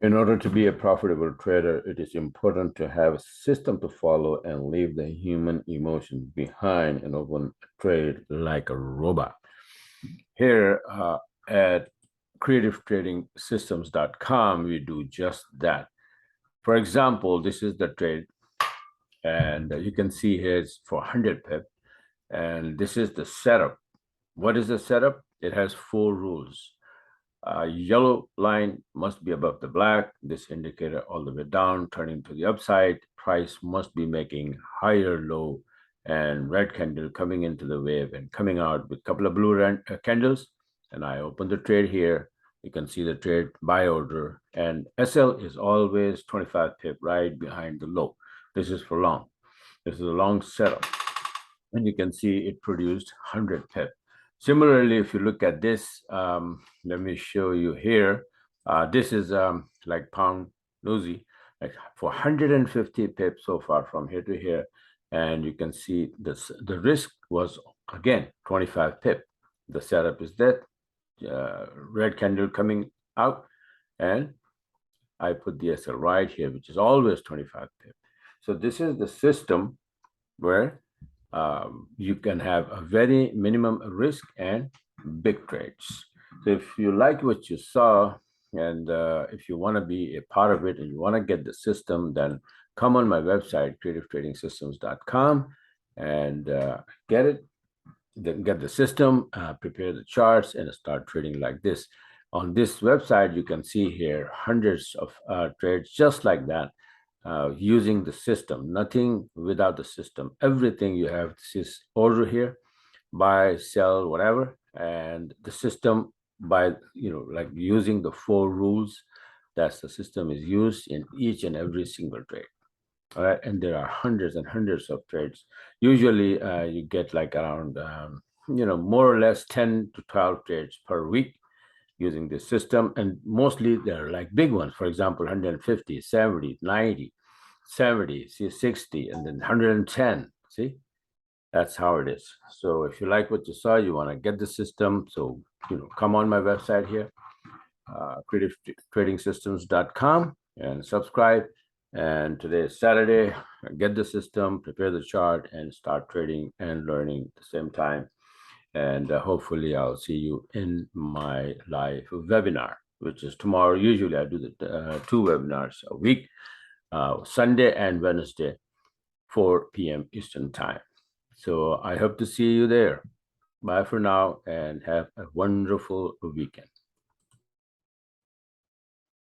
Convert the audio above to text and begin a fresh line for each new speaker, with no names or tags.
In order to be a profitable trader, it is important to have a system to follow and leave the human emotions behind and open a trade like a robot. Here at creativetradingsystems.com, we do just that. For example, this is the trade, and you can see here it's for 100 pip, and this is the setup. What is the setup? It has 4 rules. Yellow line must be above the black. This indicator all the way down, turning to the upside. Price must be making higher low, and red candle coming into the wave and coming out with a couple of blue candles. And I open the trade here. You can see the trade buy order, and SL is always 25 pip right behind the low. This is for long. This is a long setup, and you can see it produced 100 pip. Similarly, if you look at this, let me show you here. This is like pound nosy, like for 150 pips so far from here to here. And you can see this, the risk was again 25 pip. The setup is that red candle coming out, and I put the SL right here, which is always 25 pip. So this is the system where you can have a very minimum risk and big trades. So if you like what you saw, and if you want to be a part of it and you want to get the system, then come on my website, creativetradingsystems.com, and get it. Then get the system, prepare the charts, and start trading like this. On this website, you can see here hundreds of trades just like that. Using the system, nothing without the system. Everything you have this order here, buy, sell, whatever, and the system by like using the 4 rules. That's the system is used in each and every single trade. All right, and there are hundreds and hundreds of trades. Usually, you get like around more or less 10 to 12 trades per week using this system, and mostly they're like big ones. For example, 150, 70, 90, 70, see 60, and then 110. See, that's how it is. So if you like what you saw, you want to get the system, so come on my website here, creativetradingsystems.com, and subscribe. And today is Saturday. Get the system, prepare the chart, and start trading and learning at the same time. And hopefully I'll see you in my live webinar, which is tomorrow. Usually I do the 2 webinars a week, Sunday and Wednesday, 4 p.m. Eastern time. So I hope to see you there. Bye for now, and have a wonderful weekend.